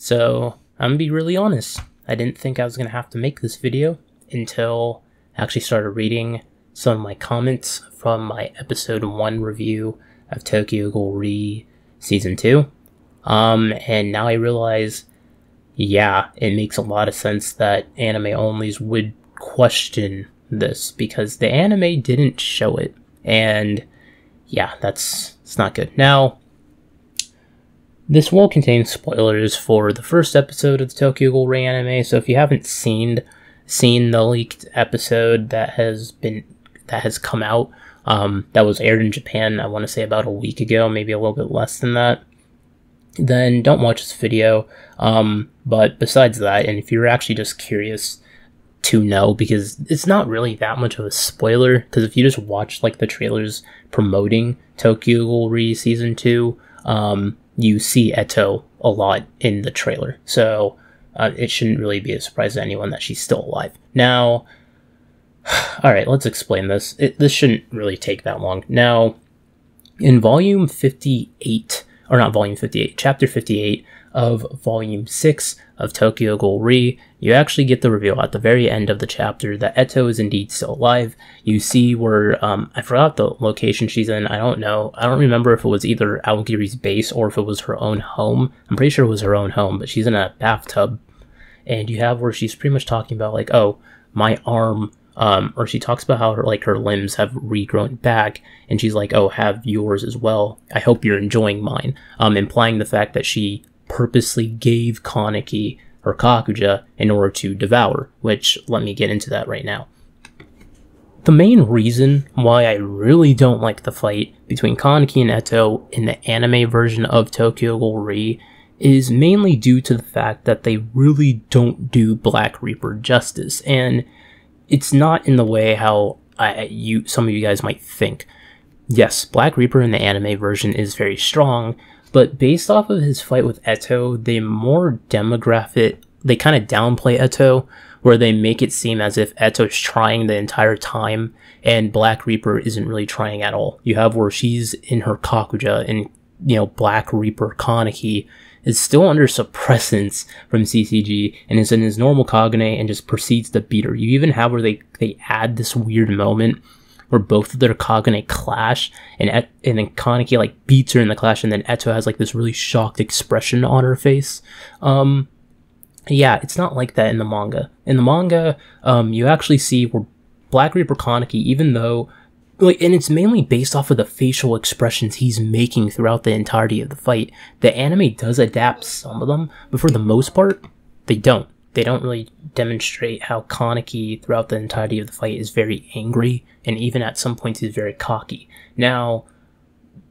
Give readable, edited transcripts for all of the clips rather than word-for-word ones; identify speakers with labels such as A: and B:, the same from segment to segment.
A: So I'm gonna be really honest. I didn't think I was gonna have to make this video until I actually started reading some of my comments from my episode 1 review of Tokyo Ghoul Re Season 2. And now I realize, yeah, it makes a lot of sense that anime onlys would question this because the anime didn't show it. And yeah, it's not good. Now, this will contain spoilers for the first episode of the Tokyo Ghoul Re anime, so if you haven't seen the leaked episode that has come out, that was aired in Japan, I want to say about a week ago, maybe a little bit less than that, then don't watch this video. But besides that, and if you're actually just curious to know, because it's not really that much of a spoiler, because if you just watch like the trailers promoting Tokyo Ghoul Re Season 2, you see Eto a lot in the trailer, so it shouldn't really be a surprise to anyone that she's still alive. Now, alright, let's explain this. This shouldn't really take that long. Now, in Volume 58, or not Volume 58, Chapter 58 of Volume 6 of Tokyo Ghoul Re, you actually get the reveal at the very end of the chapter that Eto is indeed still alive. You see where, I forgot the location she's in, I don't know. I don't remember if it was either Aogiri's base or if it was her own home. I'm pretty sure it was her own home, but she's in a bathtub. And you have where she's pretty much talking about like, oh, my arm, or she talks about how her limbs have regrown back, and she's like, oh, have yours as well. I hope you're enjoying mine. Implying the fact that she purposely gave Kaneki her Kakuja in order to devour, which, let me get into that right now. The main reason why I really don't like the fight between Kaneki and Eto in the anime version of Tokyo Ghoul Re is mainly due to the fact that they really don't do Black Reaper justice, and it's not in the way how some of you guys might think. Yes, Black Reaper in the anime version is very strong, but based off of his fight with Eto, they more they kind of downplay Eto, where they make it seem as if Eto's trying the entire time, and Black Reaper isn't really trying at all. You have where she's in her Kakuja, and, you know, Black Reaper Kaneki is still under suppressants from CCG, and is in his normal Kagane and just proceeds to beat her. You even have where they add this weird moment where both of their Kagane clash, and then Kaneki like beats her in the clash, and then Eto has like this really shocked expression on her face. Yeah, it's not like that in the manga. In the manga, you actually see where Black Reaper Kaneki, even though, and it's mainly based off of the facial expressions he's making throughout the entirety of the fight. The anime does adapt some of them, but for the most part, they don't. They don't really demonstrate how Kaneki throughout the entirety of the fight is very angry, and even at some points he's very cocky. Now,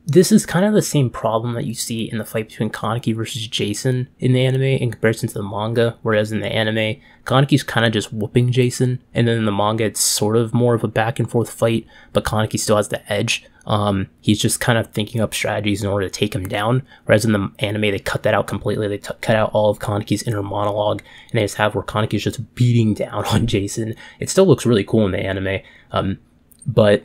A: this is kind of the same problem that you see in the fight between Kaneki versus Jason in the anime in comparison to the manga, whereas in the anime, Kaneki's kind of just whooping Jason, and then in the manga it's sort of more of a back and forth fight, but Kaneki still has the edge. He's just kind of thinking up strategies in order to take him down, whereas in the anime they cut that out completely. They cut out all of Kaneki's inner monologue, and they just have where Kaneki's just beating down on Jason. It still looks really cool in the anime, but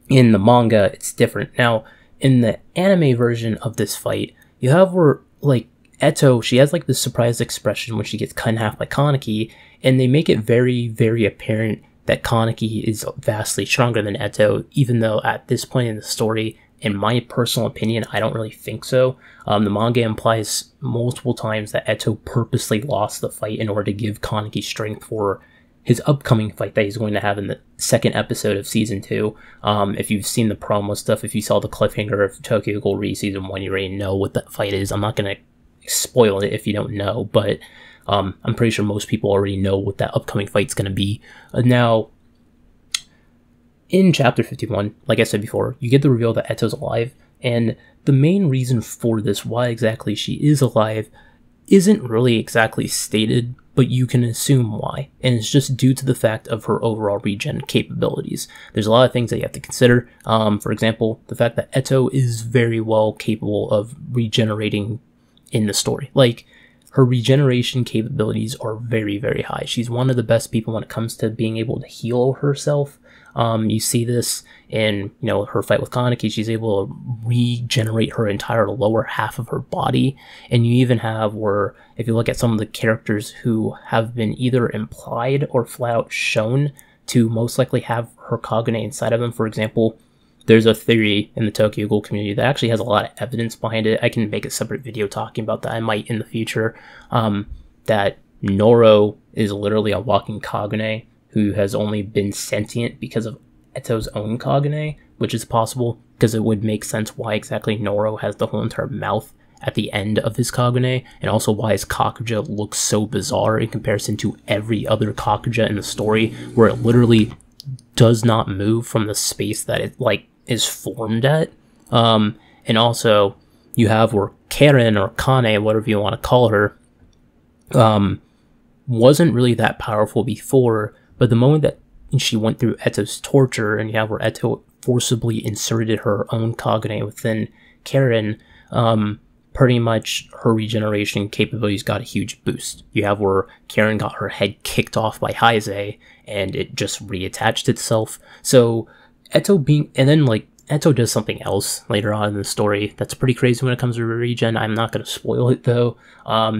A: in the manga it's different. Now, in the anime version of this fight, you have where, like, Eto, she has like this surprised expression when she gets cut in half by Kaneki, and they make it very, very apparent that Kaneki is vastly stronger than Eto, even though at this point in the story, in my personal opinion, I don't really think so. The manga implies multiple times that Eto purposely lost the fight in order to give Kaneki strength for his upcoming fight that he's going to have in the second episode of Season 2. If you've seen the promo stuff, if you saw the cliffhanger of Tokyo Ghoul Re Season 1, you already know what that fight is. I'm not going to spoil it if you don't know, but I'm pretty sure most people already know what that upcoming fight's going to be. Now, in Chapter 51, like I said before, you get the reveal that Eto's alive, and the main reason for this, why exactly she is alive, isn't really exactly stated, but you can assume why, and it's just due to the fact of her overall regen capabilities. There's a lot of things that you have to consider. For example, the fact that Eto is very well capable of regenerating in the story. Like, her regeneration capabilities are very, very high. She's one of the best people when it comes to being able to heal herself. You see this in, her fight with Kaneki. She's able to regenerate her entire lower half of her body. And you even have where, if you look at some of the characters who have been either implied or flat out shown to most likely have her Kagune inside of them, for example, there's a theory in the Tokyo Ghoul community that actually has a lot of evidence behind it. I can make a separate video talking about that. I might in the future. That Noro is literally a walking Kagune who has only been sentient because of Eto's own Kagune, which is possible because it would make sense why exactly Noro has the whole entire mouth at the end of his Kagune, and also why his Kakuja looks so bizarre in comparison to every other Kakuja in the story, where it literally does not move from the space that it is formed at. And also you have where Karen, or Kane, whatever you want to call her, wasn't really that powerful before, but the moment that she went through Eto's torture, and you have where Eto forcibly inserted her own Kagune within Karen, pretty much her regeneration capabilities got a huge boost. You have where Karen got her head kicked off by Heise, and it just reattached itself. So Eto Eto does something else later on in the story that's pretty crazy when it comes to regen. I'm not going to spoil it though.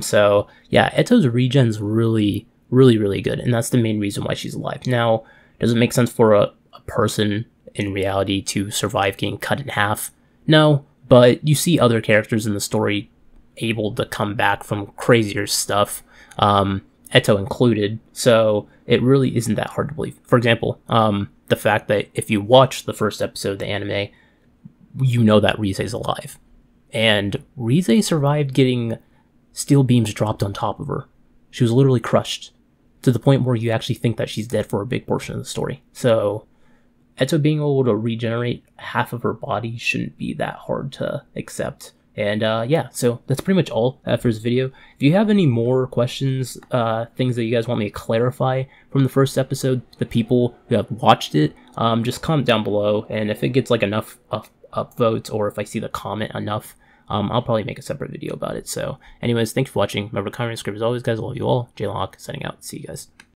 A: So yeah, Eto's regen's really, really, really good, and that's the main reason why she's alive. Now, does it make sense for a person in reality to survive getting cut in half? No, but you see other characters in the story able to come back from crazier stuff, Eto included, so it really isn't that hard to believe. For example, the fact that if you watch the first episode of the anime, you know that Rize's alive. And Rize survived getting steel beams dropped on top of her. She was literally crushed, to the point where you actually think that she's dead for a big portion of the story. So Eto being able to regenerate half of her body shouldn't be that hard to accept. And yeah, so that's pretty much all for this video. If you have any more questions, things that you guys want me to clarify from the first episode, the people who have watched it, just comment down below. And if it gets enough upvotes, or if I see the comment enough, I'll probably make a separate video about it. So anyways, thanks for watching. Remember to comment and subscribe as always, guys. I love you all. J-Lock signing out. See you guys.